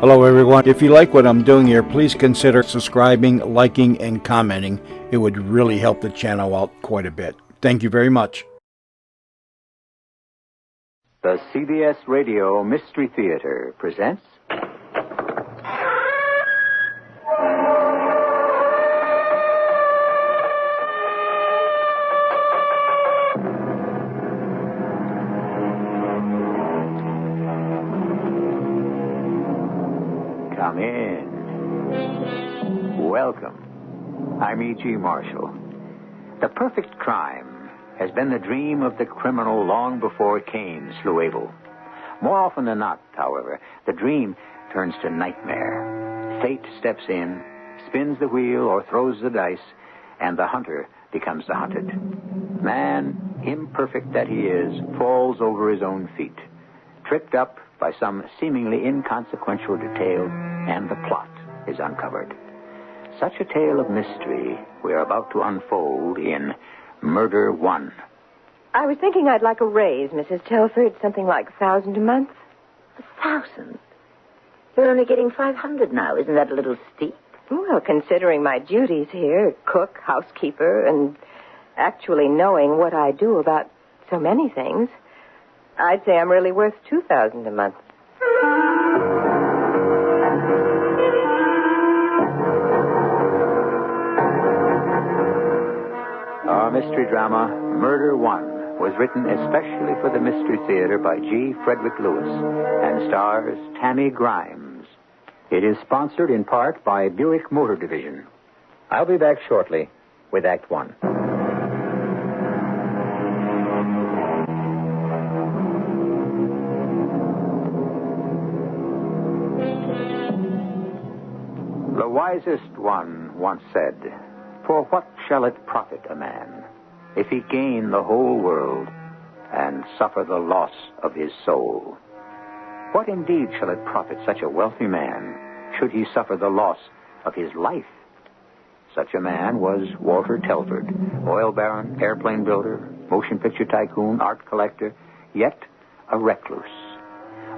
Hello, everyone. If you like what I'm doing here, please consider subscribing, liking, and commenting. It would really help the channel out quite a bit. Thank you very much. The CBS Radio Mystery Theater presents... Come in. Welcome. I'm E.G. Marshall. The perfect crime has been the dream of the criminal long before Cain slew Abel. More often than not, however, the dream turns to nightmare. Fate steps in, spins the wheel or throws the dice, and the hunter becomes the hunted. Man, imperfect that he is, falls over his own feet, tripped up by some seemingly inconsequential detail, and the plot is uncovered. Such a tale of mystery we are about to unfold in Murder One. I was thinking I'd like a raise, Mrs. Telford, something like $1,000 a month. 1,000? You're only getting 500 now. Isn't that a little steep? Well, considering my duties here, cook, housekeeper, and actually knowing what I do about so many things, I'd say I'm really worth $2,000 a month. Our mystery drama, Murder One, was written especially for the Mystery Theater by G. Frederick Lewis and stars Tammy Grimes. It is sponsored in part by Buick Motor Division. I'll be back shortly with Act One. The wisest one once said, "For what shall it profit a man if he gain the whole world and suffer the loss of his soul? What indeed shall it profit such a wealthy man should he suffer the loss of his life?" Such a man was Walter Telford, oil baron, airplane builder, motion picture tycoon, art collector, yet a recluse.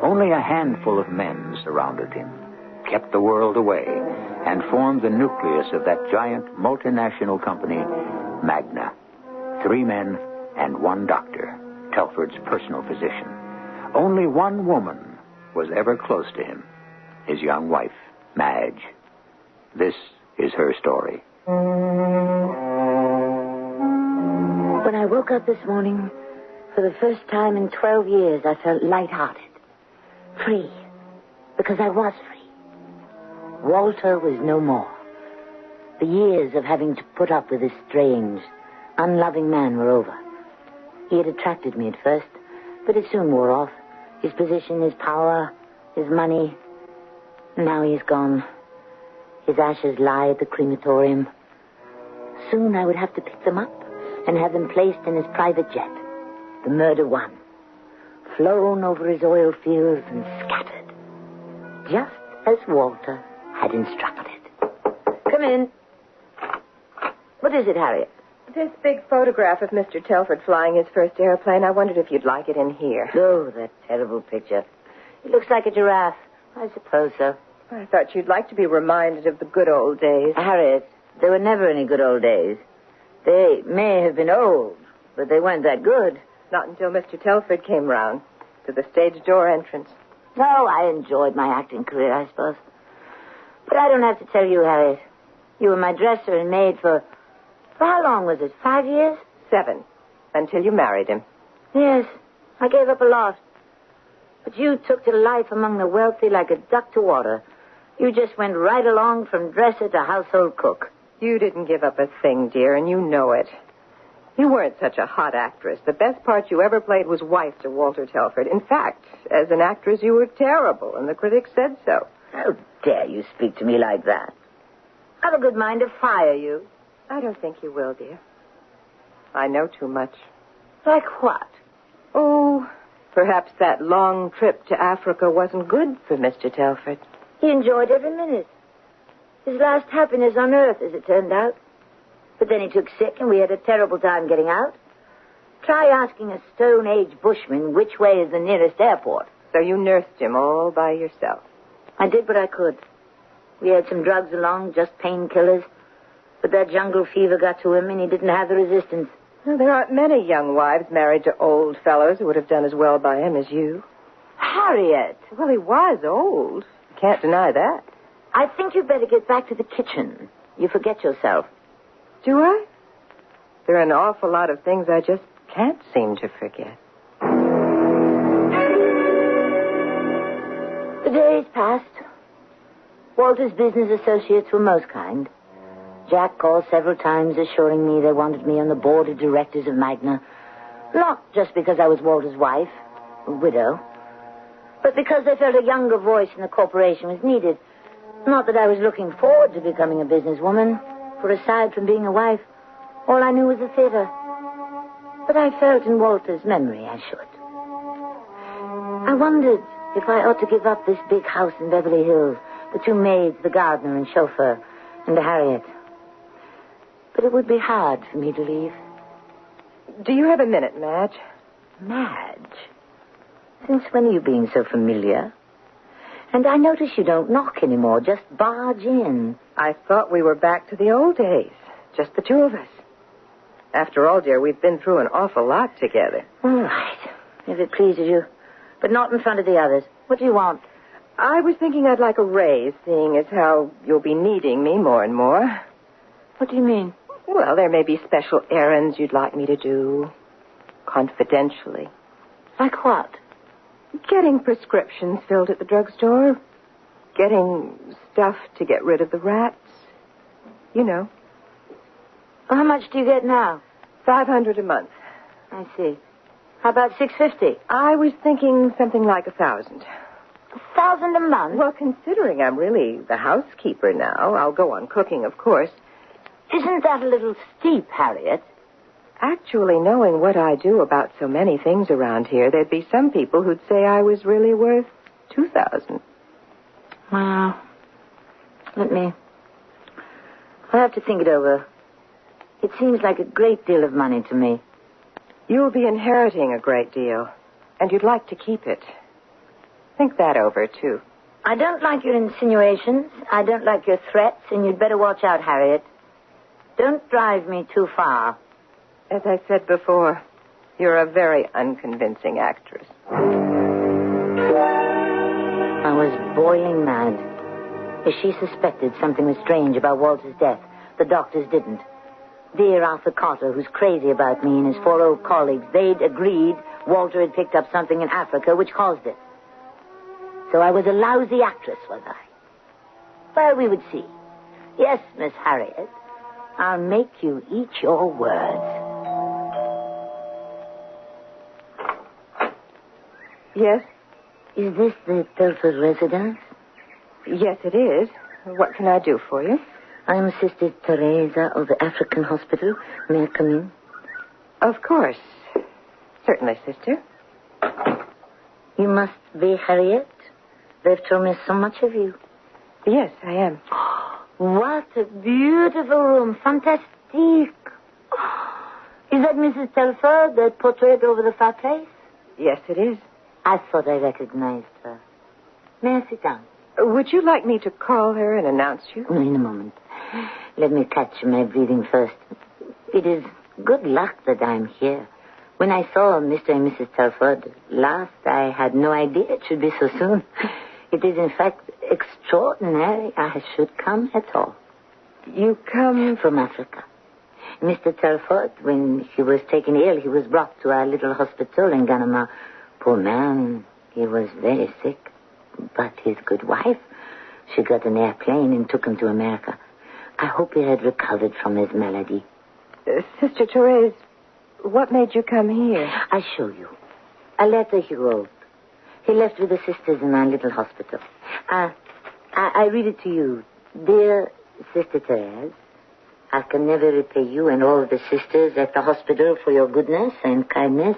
Only a handful of men surrounded him, kept the world away, and formed the nucleus of that giant multinational company, Magna. 3 men and 1 doctor, Telford's personal physician. Only 1 woman was ever close to him, his young wife, Madge. This is her story. When I woke up this morning, for the first time in 12 years, I felt lighthearted. Free. Because I was free. Walter was no more. The years of having to put up with this strange, unloving man were over. He had attracted me at first, but it soon wore off. His position, his power, his money. Now he's gone. His ashes lie at the crematorium. Soon I would have to pick them up and have them placed in his private jet, the Murder One, flown over his oil fields and scattered, just as Walter had instructed. Come in. What is it, Harriet? This big photograph of Mr. Telford flying his first airplane. I wondered if you'd like it in here. Oh, that terrible picture. It looks like a giraffe. I suppose so. I thought you'd like to be reminded of the good old days. Harriet, there were never any good old days. They may have been old, but they weren't that good. Not until Mr. Telford came round to the stage door entrance. No, I enjoyed my acting career, I suppose. But I don't have to tell you, Harriet. You were my dresser and maid for how long was it? 5 years? 7. Until you married him. Yes, I gave up a lot. But you took to life among the wealthy like a duck to water. You just went right along from dresser to household cook. You didn't give up a thing, dear, and you know it. You weren't such a hot actress. The best part you ever played was wife to Walter Telford. In fact, as an actress, you were terrible, and the critics said so. How dare you speak to me like that? I've a good mind to fire you. I don't think you will, dear. I know too much. Like what? Oh, perhaps that long trip to Africa wasn't good for Mr. Telford. He enjoyed every minute. His last happiness on earth, as it turned out. But then he took sick, and we had a terrible time getting out. Try asking a Stone Age bushman which way is the nearest airport. So you nursed him all by yourself. I did what I could. We had some drugs along, just painkillers. But that jungle fever got to him, and he didn't have the resistance. Well, there aren't many young wives married to old fellows who would have done as well by him as you. Harriet! Well, he was old. Can't deny that. I think you'd better get back to the kitchen. You forget yourself. Do I? There are an awful lot of things I just can't seem to forget. The days passed. Walter's business associates were most kind. Jack called several times assuring me they wanted me on the board of directors of Magna. Not just because I was Walter's wife, a widow, but because they felt a younger voice in the corporation was needed. Not that I was looking forward to becoming a businesswoman, for aside from being a wife, all I knew was the theater. But I felt in Walter's memory I should. I wondered if I ought to give up this big house in Beverly Hills, the 2 maids, the gardener and chauffeur, and the Harriet. But it would be hard for me to leave. Do you have a minute, Madge? Madge? Since when are you being so familiar? And I notice you don't knock anymore, just barge in. I thought we were back to the old days, just the 2 of us. After all, dear, we've been through an awful lot together. All right, if it pleases you. But not in front of the others. What do you want? I was thinking I'd like a raise, seeing as how you'll be needing me more and more. What do you mean? Well, there may be special errands you'd like me to do, confidentially. Like what? Getting prescriptions filled at the drugstore. Getting stuff to get rid of the rats. You know. How much do you get now? $500 a month. I see. How about $650? I was thinking something like $1,000. $1,000 a month? Well, considering I'm really the housekeeper now, I'll go on cooking, of course. Isn't that a little steep, Harriet? Actually, knowing what I do about so many things around here, there'd be some people who'd say I was really worth $2,000. Well, I'll have to think it over. It seems like a great deal of money to me. You'll be inheriting a great deal, and you'd like to keep it. Think that over, too. I don't like your insinuations. I don't like your threats, and you'd better watch out, Harriet. Don't drive me too far. As I said before, you're a very unconvincing actress. I was boiling mad. If she suspected something was strange about Walter's death, the doctors didn't. Dear Arthur Carter, who's crazy about me, and his 4 old colleagues, they'd agreed Walter had picked up something in Africa which caused it. So I was a lousy actress, was I? Well, we would see. Yes, Miss Harriet, I'll make you eat your words. Yes? Is this the Telford residence? Yes, it is. What can I do for you? I'm Sister Teresa of the African Hospital. May I come in? Of course. Certainly, sister. You must be Harriet. They've told me so much of you. Yes, I am. What a beautiful room. Fantastique. Is that Mrs. Telford, that portrait over the fireplace? Yes, it is. I thought I recognized her. May I sit down? Would you like me to call her and announce you? In a moment. Let me catch my breathing first. It is good luck that I'm here. When I saw Mr. and Mrs. Telford last, I had no idea it should be so soon. It is, in fact, extraordinary I should come at all. You come from Africa. Mr. Telford, when he was taken ill, he was brought to our little hospital in Ganama. Poor man, he was very sick. But his good wife, she got an airplane and took him to America. I hope he had recovered from his malady. Sister Therese, what made you come here? I show you. A letter he wrote. He left with the sisters in our little hospital. I read it to you. Dear Sister Therese, I can never repay you and all the sisters at the hospital for your goodness and kindness.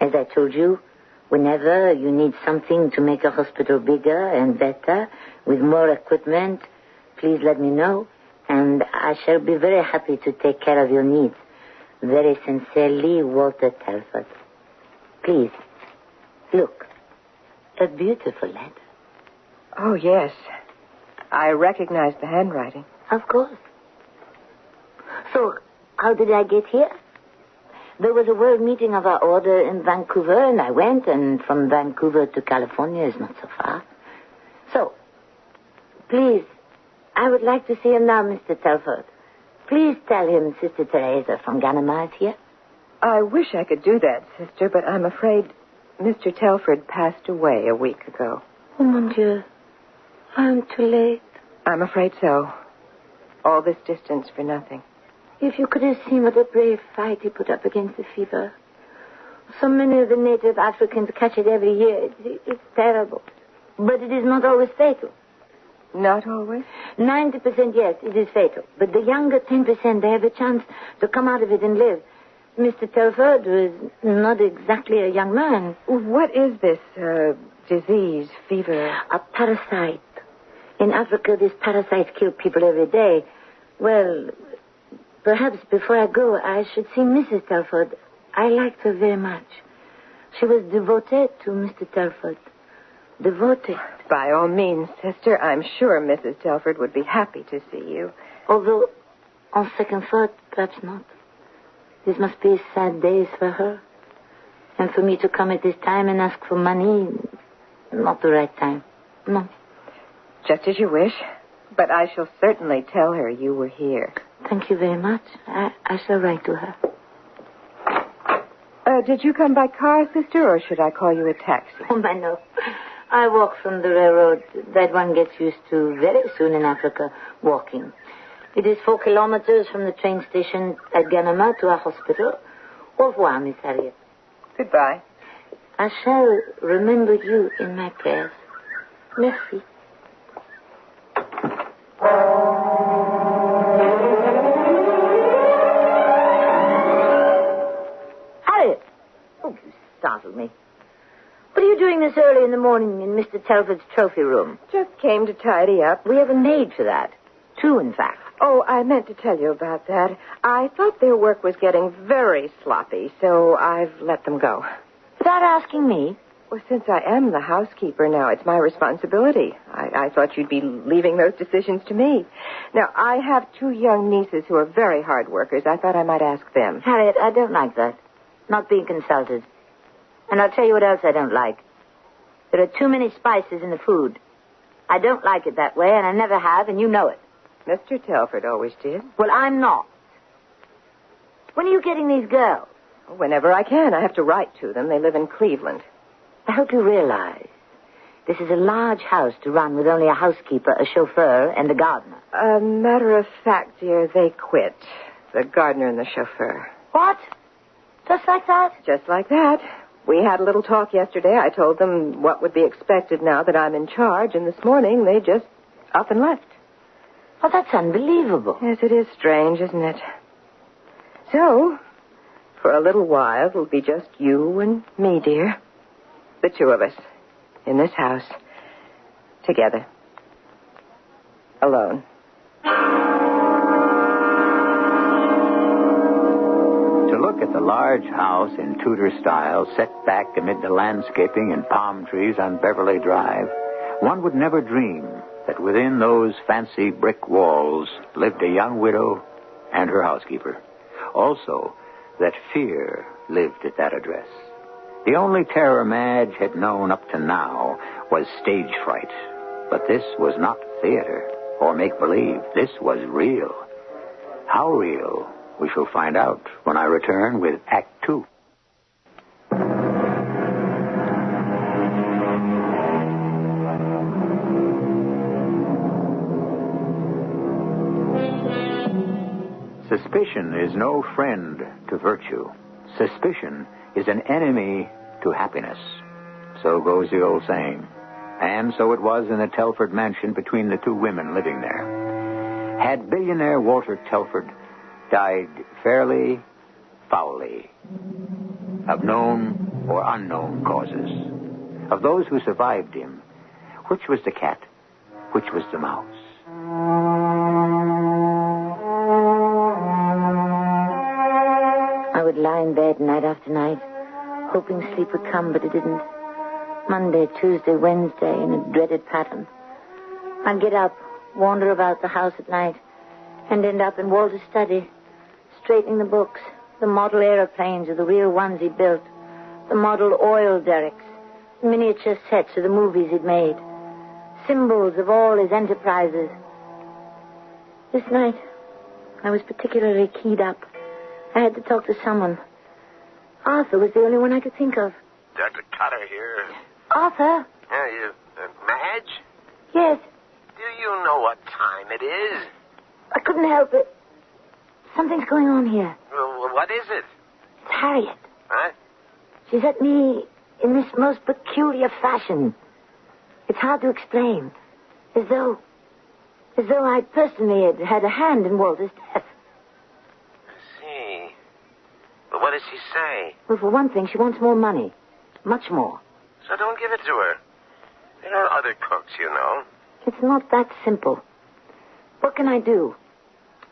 As I told you, whenever you need something to make a hospital bigger and better, with more equipment, please let me know, and I shall be very happy to take care of your needs. Very sincerely, Walter Telford. Please, look. A beautiful letter. Oh, yes. I recognize the handwriting. Of course. So, how did I get here? There was a world meeting of our order in Vancouver, and I went, and from Vancouver to California is not so far. So, please, I would like to see him now, Mr. Telford. Please tell him Sister Teresa from Ganama is here. I wish I could do that, Sister, but I'm afraid Mr. Telford passed away a week ago. Oh, mon Dieu. I'm too late. I'm afraid so. All this distance for nothing. If you could have seen what a brave fight he put up against the fever. So many of the native Africans catch it every year. It's terrible. But it is not always fatal. Not always? 90%, yes, it is fatal. But the younger 10%, they have a chance to come out of it and live. Mr. Telford was not exactly a young man. What is this disease, fever? A parasite. In Africa, these parasites kill people every day. Well, perhaps before I go, I should see Mrs. Telford. I liked her very much. She was devoted to Mr. Telford. Devoted. By all means, Sister. I'm sure Mrs. Telford would be happy to see you. Although, on second thought, perhaps not. This must be sad days for her. And for me to come at this time and ask for money, not the right time. No. Just as you wish. But I shall certainly tell her you were here. Thank you very much. I shall write to her. Did you come by car, Sister, or should I call you a taxi? Oh, my no. I walk from the railroad. That one gets used to very soon in Africa, walking. It is 4 kilometers from the train station at Ganama to our hospital. Au revoir, Miss Harriet. Goodbye. I shall remember you in my prayers. Merci. Harriet! Oh, you startled me. What are you doing this early in the morning in Mr. Telford's trophy room? Just came to tidy up. We have a maid for that. 2, in fact. Oh, I meant to tell you about that. I thought their work was getting very sloppy, so I've let them go. Without asking me? Well, since I am the housekeeper now, it's my responsibility. I thought you'd be leaving those decisions to me. Now, I have 2 young nieces who are very hard workers. I thought I might ask them. Harriet, I don't like that. Not being consulted. And I'll tell you what else I don't like. There are too many spices in the food. I don't like it that way, and I never have, and you know it. Mr. Telford always did. Well, I'm not. When are you getting these girls? Whenever I can. I have to write to them. They live in Cleveland. I hope you realize this is a large house to run with only a housekeeper, a chauffeur, and a gardener. Matter of fact, dear, they quit. The gardener and the chauffeur. What? Just like that? Just like that. We had a little talk yesterday. I told them what would be expected now that I'm in charge, and this morning they just up and left. Oh, that's unbelievable. Yes, it is strange, isn't it? So, for a little while, it'll be just you and me, dear. The 2 of us. In this house. Together. Alone. To look at the large house in Tudor style set back amid the landscaping and palm trees on Beverly Drive, one would never dream that within those fancy brick walls lived a young widow and her housekeeper. Also, that fear lived at that address. The only terror Madge had known up to now was stage fright. But this was not theater or make-believe. This was real. How real? We shall find out when I return with Act 2. Suspicion is no friend to virtue. Suspicion is an enemy to happiness. So goes the old saying. And so it was in the Telford mansion between the 2 women living there. Had billionaire Walter Telford died fairly, foully, of known or unknown causes? Of those who survived him, which was the cat? Which was the mouse? I would lie in bed night after night, hoping sleep would come, but it didn't. Monday, Tuesday, Wednesday, in a dreaded pattern. I'd get up, wander about the house at night, and end up in Walter's study, straightening the books, the model aeroplanes of the real ones he built, the model oil derricks, miniature sets of the movies he'd made, symbols of all his enterprises. This night, I was particularly keyed up. I had to talk to someone. Arthur was the only one I could think of. Dr. Cutter here. Arthur? Yeah, you, Madge? Yes. Do you know what time it is? I couldn't help it. Something's going on here. Well, what is it? It's Harriet. Huh? She's at me in this most peculiar fashion. It's hard to explain. As though I personally had a hand in Walter's death. I see. But what does she say? Well, for one thing, she wants more money. Much more. So don't give it to her. There are other cooks, you know. It's not that simple. What can I do?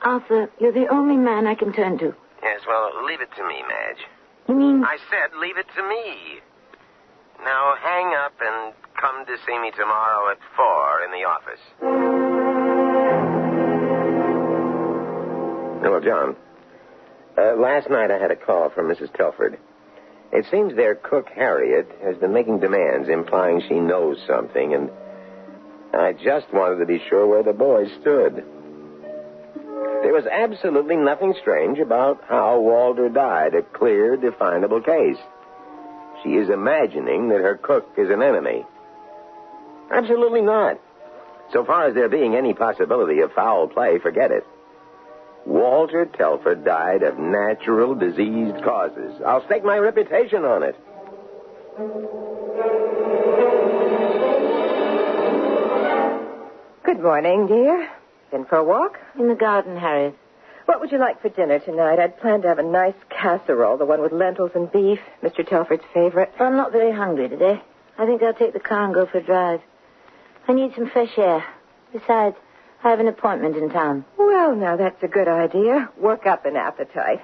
Arthur, you're the only man I can turn to. Yes, well, leave it to me, Madge. You mean... I said leave it to me. Now hang up and come to see me tomorrow at 4 in the office. Hello, John. Last night I had a call from Mrs. Telford. It seems their cook, Harriet, has been making demands implying she knows something, and I just wanted to be sure where the boys stood. There was absolutely nothing strange about how Walter died, a clear, definable case. She is imagining that her cook is an enemy. Absolutely not. So far as there being any possibility of foul play, forget it. Walter Telford died of natural diseased causes. I'll stake my reputation on it. Good morning, dear. Been for a walk? In the garden, Harriet. What would you like for dinner tonight? I'd planned to have a nice casserole, the one with lentils and beef, Mr. Telford's favorite. I'm not very hungry today. I think I'll take the car and go for a drive. I need some fresh air. Besides, I have an appointment in town. Well, now, that's a good idea. Work up an appetite.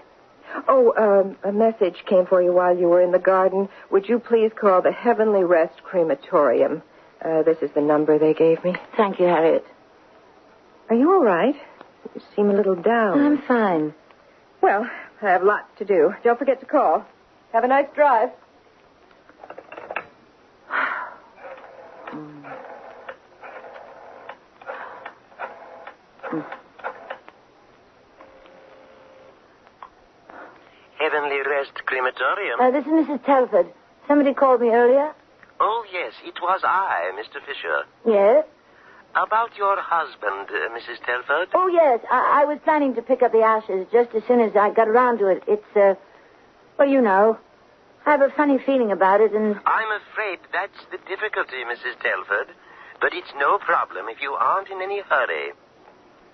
Oh, a message came for you while you were in the garden. Would you please call the Heavenly Rest Crematorium? This is the number they gave me. Thank you, Harriet. Are you all right? You seem a little down. I'm fine. Well, I have lots to do. Don't forget to call. Have a nice drive. Heavenly Rest Crematorium. This is Mrs. Telford. Somebody called me earlier. Oh, yes, it was I, Mr. Fisher. Yes? About your husband, Mrs. Telford. Oh, yes. I was planning to pick up the ashes just as soon as I got around to it. It's, well, you know. I have a funny feeling about it, and... I'm afraid that's the difficulty, Mrs. Telford. But it's no problem if you aren't in any hurry.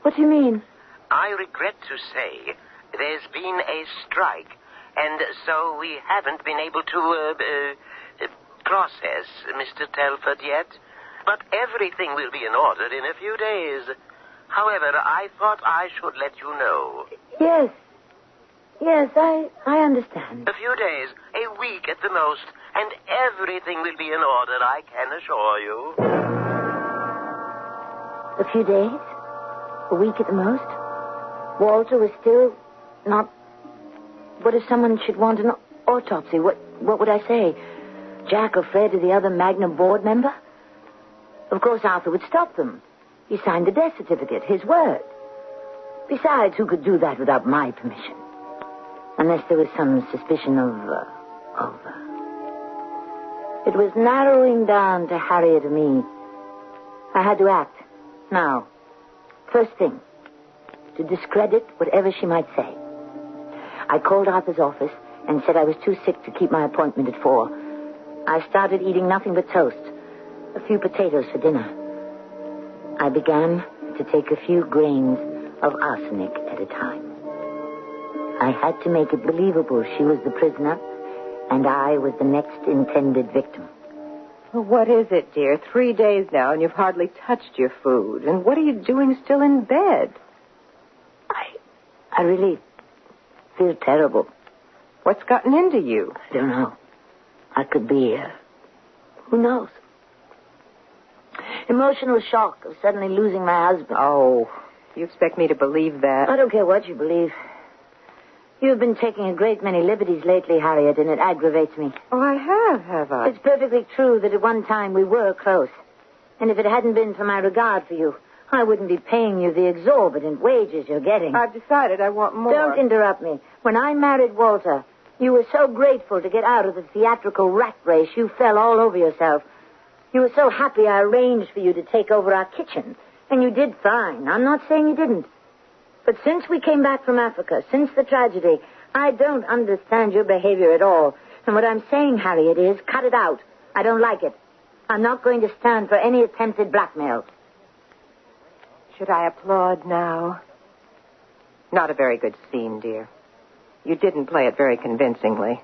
What do you mean? I regret to say there's been a strike, and so we haven't been able to, process Mr. Telford yet. But everything will be in order in a few days. However, I thought I should let you know. Yes. Yes, I understand. A few days, a week at the most, and everything will be in order, I can assure you. A few days? A week at the most? Walter was still not... What if someone should want an autopsy? What would I say? Jack or Fred or the other Magnum board member? Of course, Arthur would stop them. He signed the death certificate, his word. Besides, who could do that without my permission? Unless there was some suspicion of... It was narrowing down to Harriet and me. I had to act. Now, first thing, to discredit whatever she might say. I called Arthur's office and said I was too sick to keep my appointment at 4. I started eating nothing but toast. A few potatoes for dinner. I began to take a few grains of arsenic at a time. I had to make it believable she was the prisoner, and I was the next intended victim. Well, what is it, dear? 3 days now, and you've hardly touched your food. And what are you doing still in bed? I really feel terrible. What's gotten into you? I don't know. I could be, who knows? Emotional shock of suddenly losing my husband. Oh, you expect me to believe that? I don't care what you believe. You've been taking a great many liberties lately, Harriet, and it aggravates me. Oh, I have I? It's perfectly true that at one time we were close. And if it hadn't been for my regard for you, I wouldn't be paying you the exorbitant wages you're getting. I've decided I want more. Don't interrupt me. When I married Walter, you were so grateful to get out of the theatrical rat race, you fell all over yourself. You were so happy I arranged for you to take over our kitchen. And you did fine. I'm not saying you didn't. But since we came back from Africa, since the tragedy, I don't understand your behavior at all. And what I'm saying, Harriet, is cut it out. I don't like it. I'm not going to stand for any attempted blackmail. Should I applaud now? Not a very good scene, dear. You didn't play it very convincingly.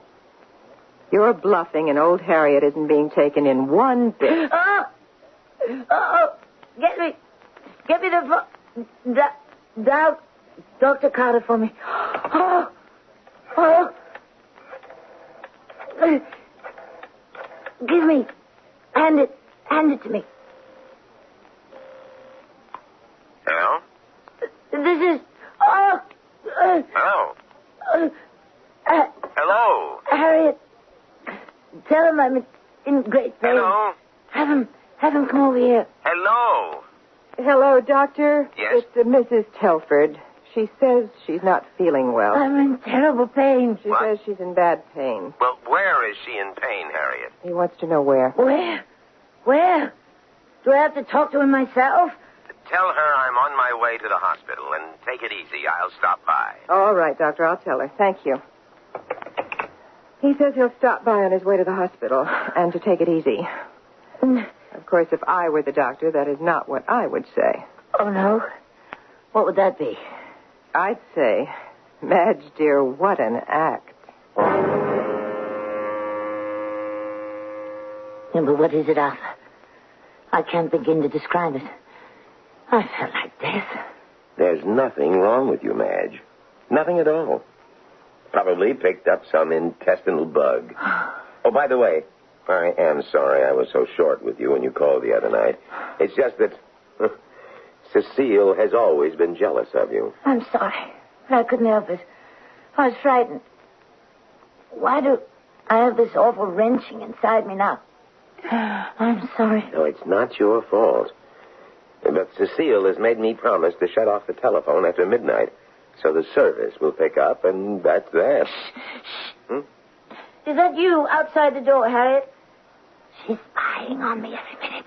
You're bluffing, and old Harriet isn't being taken in one bit. Oh! Get me the Dr. Carter for me. Oh! Give me. Hand it to me. Hello? This is... Hello? Hello? Harriet, tell him I'm in great pain. Hello? Have him come over here. Hello? Hello, Doctor. Yes? It's Mrs. Telford. She says she's not feeling well. I'm in terrible pain. She says she's in bad pain. Well, where is she in pain, Harriet? He wants to know where. Where? Do I have to talk to him myself? Tell her I'm on my way to the hospital, and take it easy. I'll stop by. All right, Doctor, I'll tell her. Thank you. He says he'll stop by on his way to the hospital and to take it easy. Of course, if I were the doctor, that is not what I would say. Oh, no? What would that be? I'd say, Madge, dear, what an act. Yeah, but what is it, Arthur? I can't begin to describe it. I felt like death. There's nothing wrong with you, Madge. Nothing at all. Probably picked up some intestinal bug. Oh, by the way, I am sorry I was so short with you when you called the other night. It's just that Cecile has always been jealous of you. I'm sorry, but I couldn't help it. I was frightened. Why do I have this awful wrenching inside me now? I'm sorry. No, it's not your fault. But Cecile has made me promise to shut off the telephone after midnight, so the service will pick up, and that's that. Is that you outside the door, Harriet? She's spying on me every minute.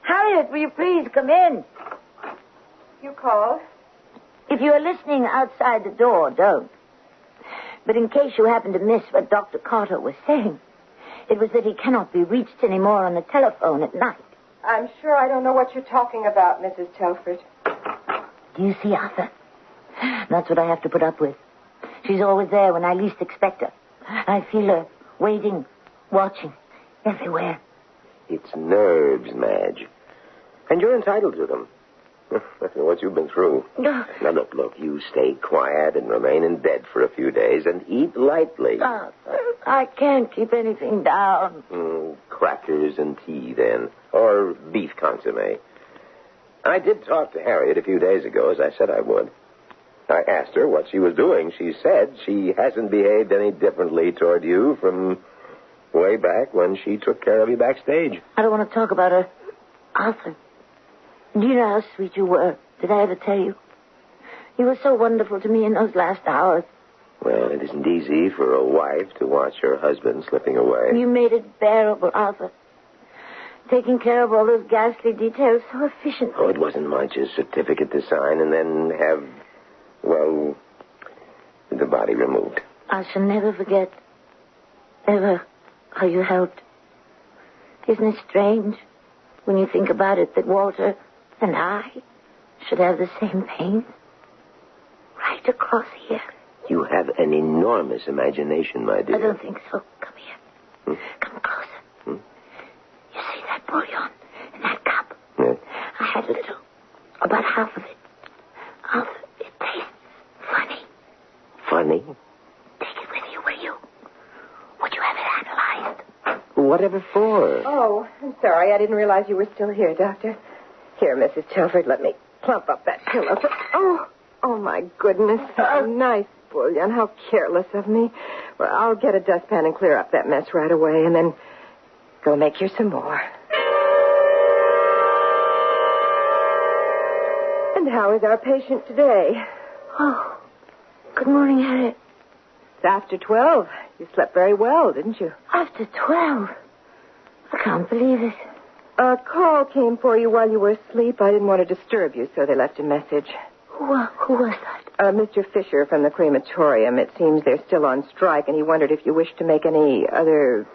Harriet, will you please come in? You called? If you are listening outside the door, don't. But in case you happen to miss what Dr. Carter was saying, it was that he cannot be reached anymore on the telephone at night. I'm sure I don't know what you're talking about, Mrs. Telford. Do you see, Arthur? That's what I have to put up with. She's always there when I least expect her. I feel her waiting, watching, everywhere. It's nerves, Madge. And you're entitled to them. After what you've been through. Now, look, you stay quiet and remain in bed for a few days and eat lightly. Arthur, I can't keep anything down. Crackers and tea, then. Or beef consomme. I did talk to Harriet a few days ago, as I said I would. I asked her what she was doing. She said she hasn't behaved any differently toward you from way back when she took care of you backstage. I don't want to talk about her. Arthur, do you know how sweet you were? Did I ever tell you? You were so wonderful to me in those last hours. Well, it isn't easy for a wife to watch her husband slipping away. You made it bearable, Arthur. Taking care of all those ghastly details so efficiently. Oh, it wasn't much. A certificate to sign and then have, well, the body removed. I shall never forget, ever, how you helped. Isn't it strange, when you think about it, that Walter and I should have the same pain? Right across here. You have an enormous imagination, my dear. I don't think so. Come here. Come closer. You see that bouillon in that cup? Yeah. I had a little. About half of it. Arthur, it tastes funny. Funny? Take it with you, will you? Would you have it analyzed? whatever for? Oh, I'm sorry. I didn't realize you were still here, Doctor. Here, Mrs. Telford, let me plump up that pillow. Oh, my goodness. How nice, Bullion. How careless of me. Well, I'll get a dustpan and clear up that mess right away, and then go make you some more. And how is our patient today? Oh, good morning, Harriet. It's after 12. You slept very well, didn't you? After 12? I can't believe it. A call came for you while you were asleep. I didn't want to disturb you, so they left a message. Who was that? Mr. Fisher from the crematorium. It seems they're still on strike, and he wondered if you wished to make any other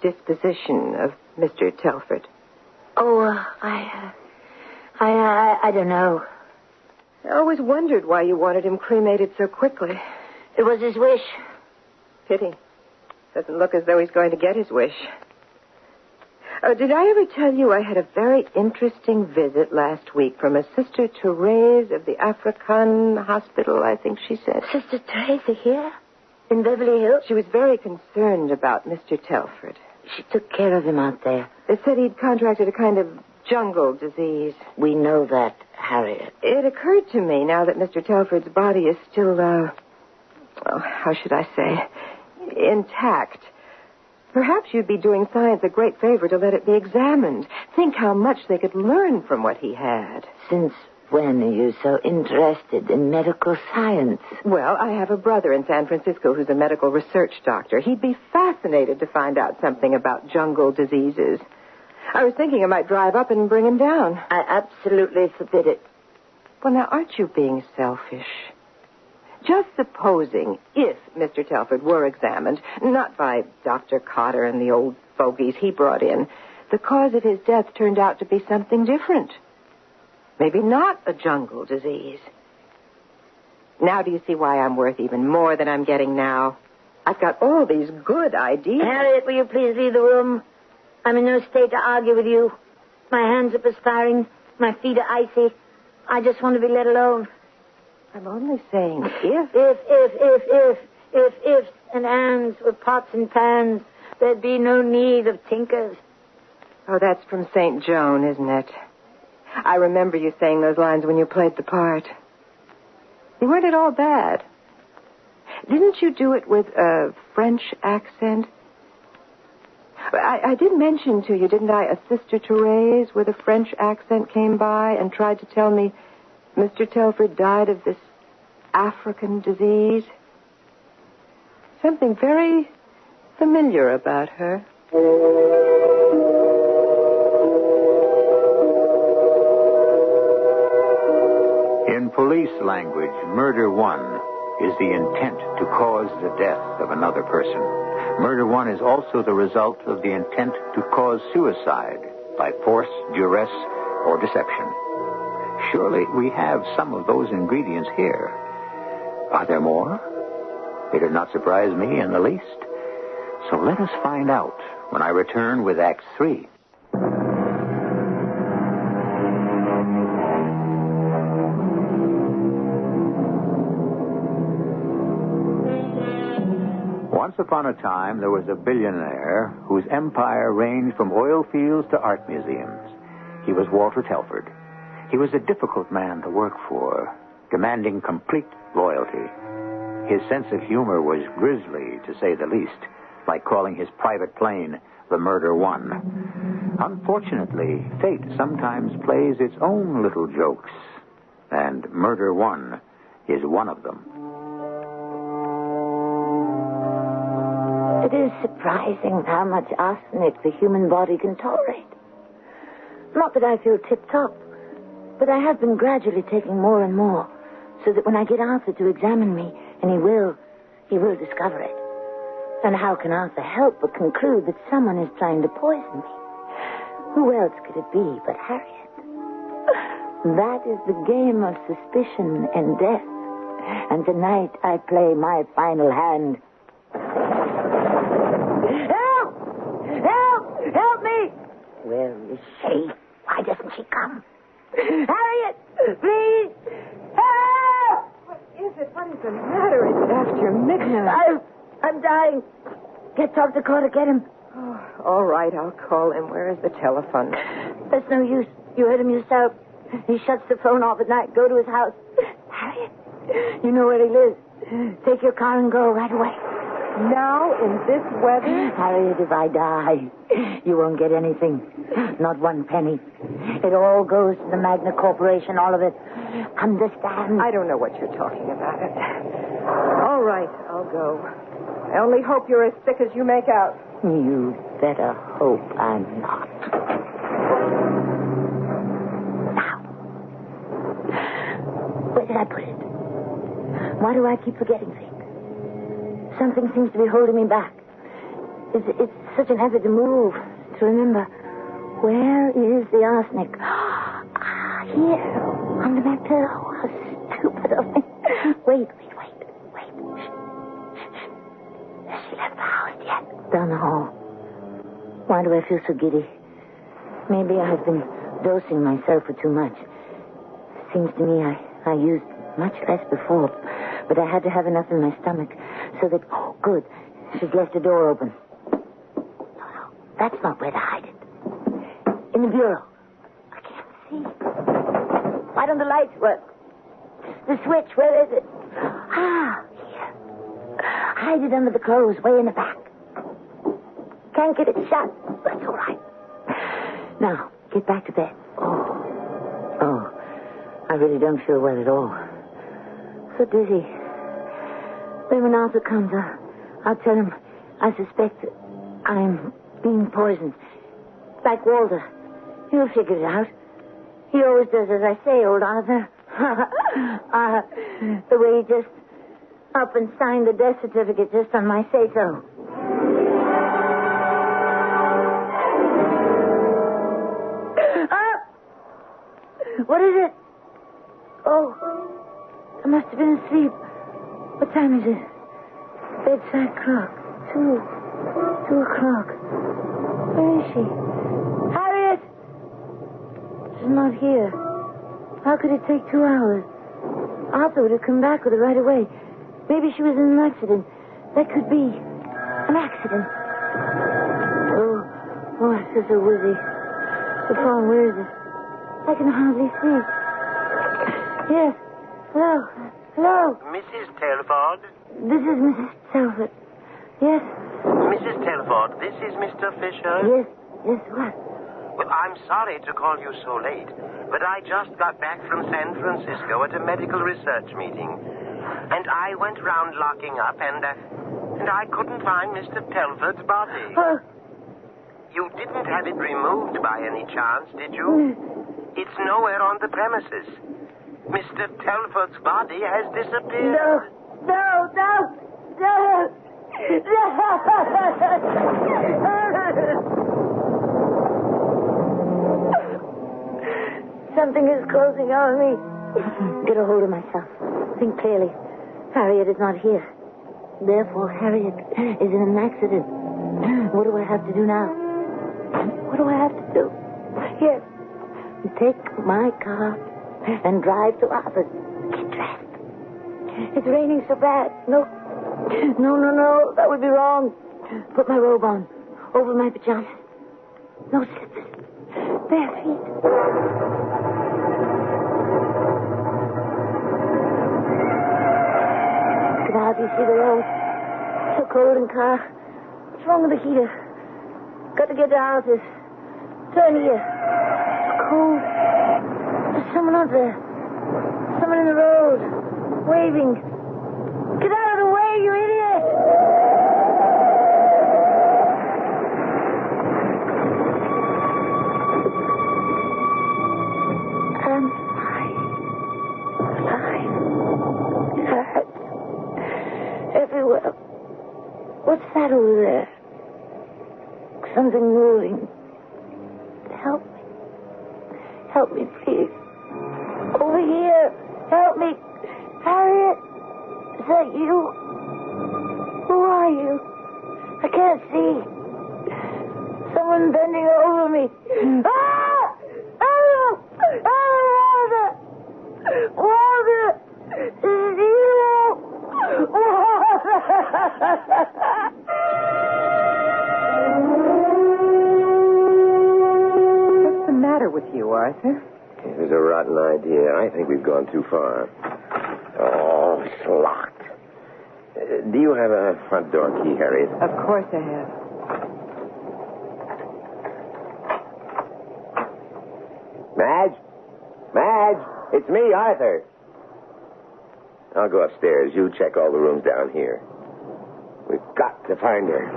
disposition of Mr. Telford. Oh, I don't know. I always wondered why you wanted him cremated so quickly. It was his wish. Pity. Doesn't look as though he's going to get his wish. Oh, did I ever tell you I had a very interesting visit last week from a Sister Therese of the African Hospital, I think she said. Sister Teresa here? In Beverly Hills? She was very concerned about Mr. Telford. She took care of him out there. They said he'd contracted a kind of jungle disease. We know that, Harriet. It occurred to me now that Mr. Telford's body is still, how should I say, intact. Perhaps you'd be doing science a great favor to let it be examined. Think how much they could learn from what he had. Since when are you so interested in medical science? Well, I have a brother in San Francisco who's a medical research doctor. He'd be fascinated to find out something about jungle diseases. I was thinking I might drive up and bring him down. I absolutely forbid it. Well, now, aren't you being selfish? Just supposing if Mr. Telford were examined, not by Dr. Cotter and the old fogies he brought in, the cause of his death turned out to be something different. Maybe not a jungle disease. Now do you see why I'm worth even more than I'm getting now? I've got all these good ideas. Harriet, will you please leave the room? I'm in no state to argue with you. My hands are perspiring. My feet are icy. I just want to be let alone. I'm only saying if. If ifs and ands were pots and pans, there'd be no need of tinkers. Oh, that's from St. Joan, isn't it? I remember you saying those lines when you played the part. You weren't at all bad. Didn't you do it with a French accent? I did mention to you, didn't I, a Sister Therese with a French accent came by and tried to tell me Mr. Telford died of this African disease? Something very familiar about her. In police language, murder one is the intent to cause the death of another person. Murder one is also the result of the intent to cause suicide by force, duress, or deception. Surely we have some of those ingredients here. Are there more? It did not surprise me in the least. So let us find out when I return with Act 3. Once upon a time, there was a billionaire whose empire ranged from oil fields to art museums. He was Walter Telford. He was a difficult man to work for, demanding complete loyalty. His sense of humor was grisly, to say the least, like calling his private plane the Murder One. Unfortunately, fate sometimes plays its own little jokes, and Murder One is one of them. It is surprising how much arsenic the human body can tolerate. Not that I feel tip-top, but I have been gradually taking more and more, so that when I get Arthur to examine me, and he will discover it. And how can Arthur help but conclude that someone is trying to poison me? Who else could it be but Harriet? That is the game of suspicion and death. And tonight I play my final hand. Help! Help! Help me! Where is she? Why doesn't she come? Harriet! Please! Help! What is it? What is the matter? Is it after midnight? I'm dying. Get Dr. Carter, get him. Oh, all right, I'll call him. Where is the telephone? That's no use. You heard him yourself. He shuts the phone off at night. Go to his house. Harriet, you know where he lives. Take your car and go right away. Now, in this weather? Harriet, if I die, you won't get anything. Not one penny. It all goes to the Magna Corporation, all of it. Understand? I don't know what you're talking about. All right, I'll go. I only hope you're as sick as you make out. You better hope I'm not. Now, where did I put it? Why do I keep forgetting things? Something seems to be holding me back. It's such an effort to move, to remember. Where is the arsenic? Here, under my pillow. How stupid of me. Wait. Shh. Has she left the house yet? Down the hall. Why do I feel so giddy? Maybe I've been dosing myself for too much. Seems to me I used much less before, but I had to have enough in my stomach so that... Oh, good. She's left the door open. No, that's not where to hide it. In the bureau. I can't see. Why don't the lights work? The switch, where is it? Here. Hide it under the clothes, way in the back. Can't get it shut. That's all right. Now, get back to bed. Oh, I really don't feel well at all. So dizzy. When Arthur comes, I'll tell him I suspect I'm being poisoned. Like Walter. He'll figure it out. He always does as I say, old Arthur. The way he just up and signed the death certificate just on my say-so. What is it? Oh, I must have been asleep. What time is it? Bedside clock. 2 o'clock. Where is she? Harriet! She's not here. How could it take 2 hours? Arthur would have come back with her right away. Maybe she was in an accident. That could be an accident. Oh, I feel so woozy. The phone, where is it? I can hardly see. Yes. Hello. Mrs. Telford? This is Mrs. Telford. Yes. Mrs. Telford, this is Mr. Fisher? Yes, what? Well, I'm sorry to call you so late, but I just got back from San Francisco at a medical research meeting. And I went round locking up, and I couldn't find Mr. Telford's body. Oh. You didn't have it removed by any chance, did you? It's nowhere on the premises. Mr. Telford's body has disappeared. No. Something is closing on me. Get a hold of myself. Think clearly. Harriet is not here. Therefore, Harriet is in an accident. What do I have to do now? What do I have to do? Yes. Take my car and drive to Arthur's. Get dressed. It's raining so bad. No. That would be wrong. Put my robe on. Over my pajamas. No slippers. Bare feet. I can hardly see the road. So cold in car. What's wrong with the heater? Got to get to Arthur's. Turn here. Cold. There's someone out there. Someone in the road. Waving. Get out of the way, you idiot! I'm alive. It hurts. Everywhere. What's that over there? Something moving. Help me, please. Over here. Help me. Harriet, is that you? Who are you? I can't see. Someone bending over me. Ah! Oh! Walter! Walter! Is it you? Walter! This is a rotten idea. I think we've gone too far. Oh, it's locked. Do you have a front door key, Harriet? Of course I have. Madge, it's me, Arthur. I'll go upstairs. You check all the rooms down here. We've got to find her.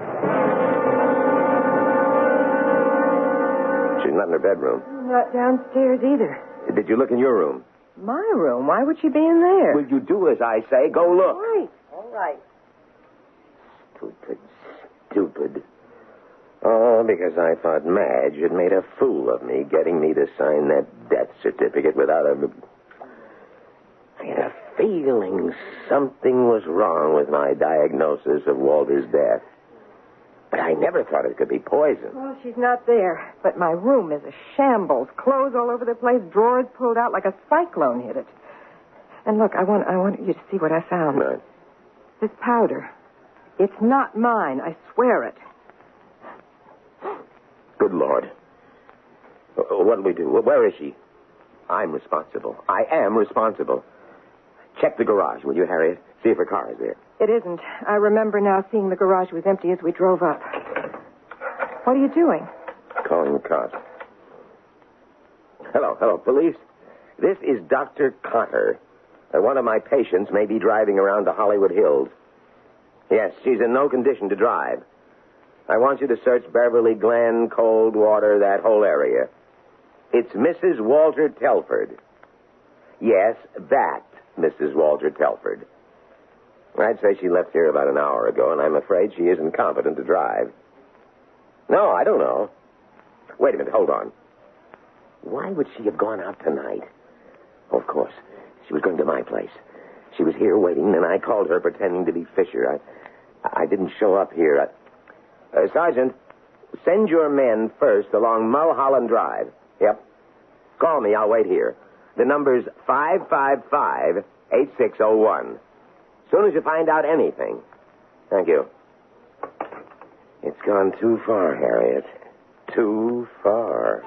She's not in her bedroom. Not downstairs either. Did you look in your room? My room? Why would she be in there? Will you do as I say? Go look. All right. Stupid. Oh, because I thought Madge had made a fool of me, getting me to sign that death certificate without a... I had a feeling something was wrong with my diagnosis of Walter's death. But I never thought it could be poison. Well, she's not there. But my room is a shambles. Clothes all over the place, drawers pulled out like a cyclone hit it. And look, I want you to see what I found. Right. This powder. It's not mine. I swear it. Good Lord. What'll we do? Where is she? I'm responsible. I am responsible. Check the garage, will you, Harriet? See if her car is there. It isn't. I remember now seeing the garage was empty as we drove up. What are you doing? Calling the cops. Hello, police. This is Dr. Cotter. One of my patients may be driving around the Hollywood Hills. Yes, she's in no condition to drive. I want you to search Beverly Glen, Coldwater, that whole area. It's Mrs. Walter Telford. Yes, that Mrs. Walter Telford. I'd say she left here about an hour ago, and I'm afraid she isn't competent to drive. No, I don't know. Wait a minute, hold on. Why would she have gone out tonight? Oh, of course. She was going to my place. She was here waiting, and I called her pretending to be Fisher. I didn't show up here. Sergeant, send your men first along Mulholland Drive. Yep. Call me. I'll wait here. The number's 555-8601. As soon as you find out anything. Thank you. It's gone too far, Harriet. Too far.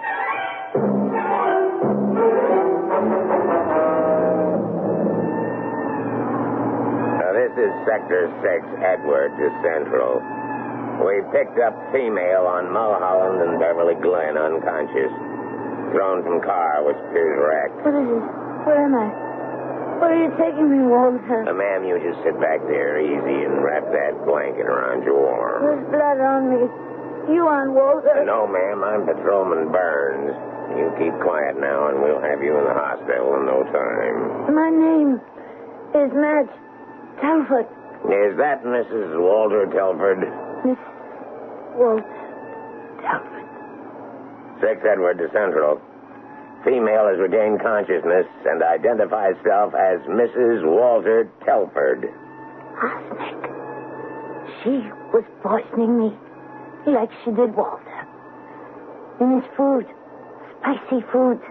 Now, this is Sector 6, Edward, to Central. We picked up female on Mulholland and Beverly Glen, unconscious. Thrown from car, which appears wrecked. What is it? Where am I? Where are you taking me, Walter? Ma'am, you just sit back there easy and wrap that blanket around your arm. There's blood on me. You on, Walter? No, ma'am, I'm Patrolman Burns. You keep quiet now, and we'll have you in the hospital in no time. My name is Madge Telford. Is that Mrs. Walter Telford? Miss Walter Telford. 6 Edward to Central. Female has regained consciousness and identifies herself as Mrs. Walter Telford. Arsenic. She was poisoning me like she did Walter. In his food. Spicy food.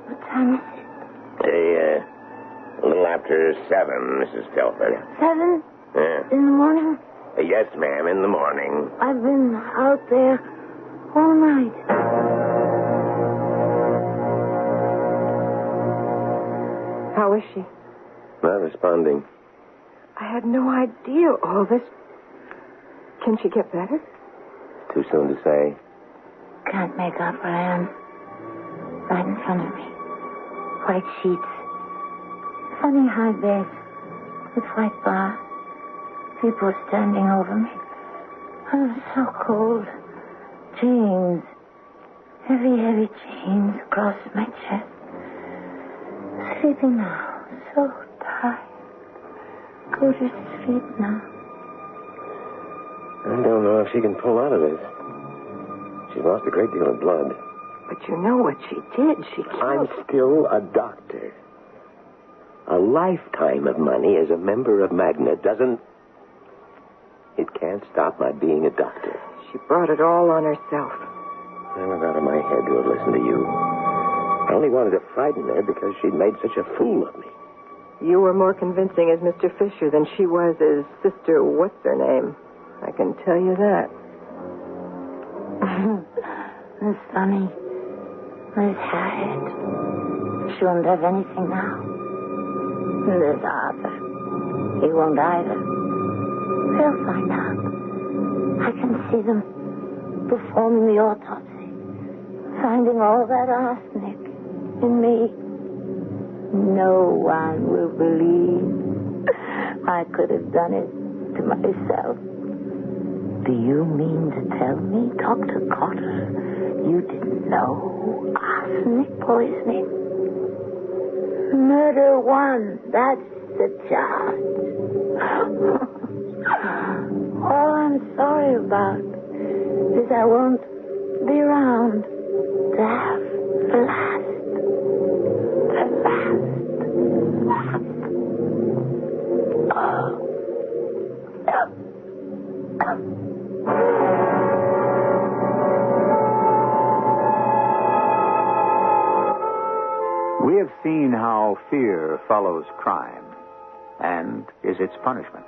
What time is it? A little after 7, Mrs. Telford. 7? Yeah. In the morning? Yes, ma'am, in the morning. I've been out there all night. How is she? Not responding. I had no idea all this. Can she get better? Too soon to say. Can't make out where I am. Right in front of me. White sheets. Funny high bed. With white bar. People standing over me. I'm so cold. Chains. Heavy, heavy chains across my chest. Sleeping now. So tired. Go to sleep now. I don't know if she can pull out of this. She's lost a great deal of blood. But you know what she did. She killed... I'm still a doctor. A lifetime of money as a member of Magnet doesn't... It can't stop my being a doctor. She brought it all on herself. I was out of my head to have listened to you. I only wanted to frighten her because she'd made such a fool of me. You were more convincing as Mr. Fisher than she was as Sister What's-Her-Name. I can tell you that. That's funny. There's Harriet. She won't have anything now. And there's Arthur. He won't either. They'll find out. I can see them performing the autopsy, finding all that arsenic in me. No one will believe I could have done it to myself. Do you mean to tell me, Dr. Cotter, you didn't know arsenic poisoning? Murder one, that's the charge. All I'm sorry about is I won't be around to have the last. We have seen how fear follows crime and is its punishment.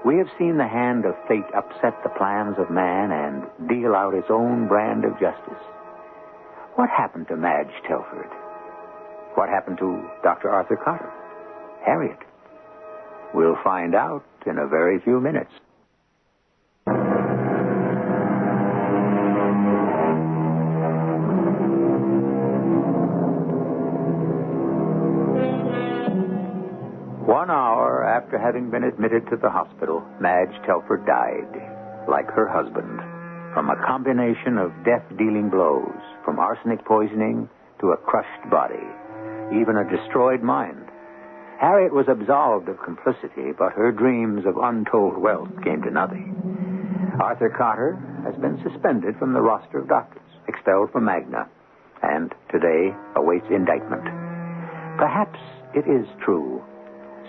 We have seen the hand of fate upset the plans of man and deal out its own brand of justice. What happened to Madge Telford? What happened to Dr. Arthur Cotter? Harriet? We'll find out in a very few minutes. One hour after having been admitted to the hospital, Madge Telford died, like her husband, from a combination of death-dealing blows, from arsenic poisoning to a crushed body, even a destroyed mind. Harriet was absolved of complicity, but her dreams of untold wealth came to nothing. Arthur Cotter has been suspended from the roster of doctors, expelled from Magna, and today awaits indictment. Perhaps it is true.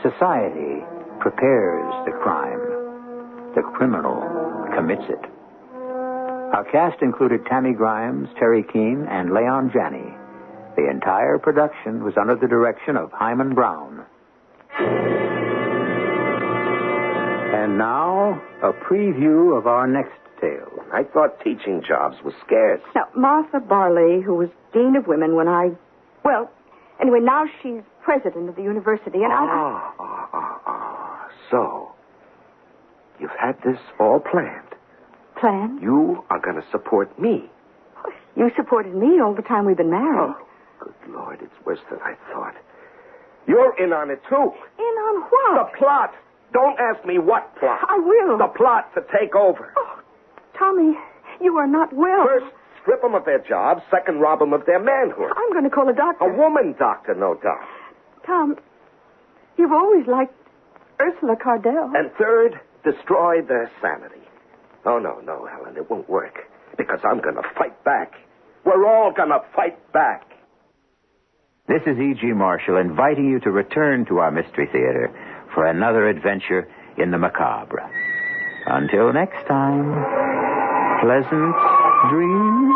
Society prepares the crime. The criminal commits it. Our cast included Tammy Grimes, Teri Keane, and Leon Janney. The entire production was under the direction of Hyman Brown. And now, a preview of our next tale. I thought teaching jobs was scarce. Now, Martha Barley, who was Dean of Women when anyway, now she's president of the university, and So, you've had this all planned. Planned? You are going to support me. You supported me all the time we've been married. Oh, good Lord, it's worse than I thought. You're in on it, too. In on what? The plot. Don't ask me what plot. I will. The plot to take over. Oh, Tommy, you are not well. First, strip them of their jobs. Second, rob them of their manhood. I'm going to call a doctor. A woman doctor, no doubt. Tom, you've always liked Ursula Cardell. And third, destroy their sanity. Oh, no, Helen, it won't work. Because I'm going to fight back. We're all going to fight back. This is E.G. Marshall inviting you to return to our Mystery Theater for another adventure in the macabre. Until next time, pleasant dreams.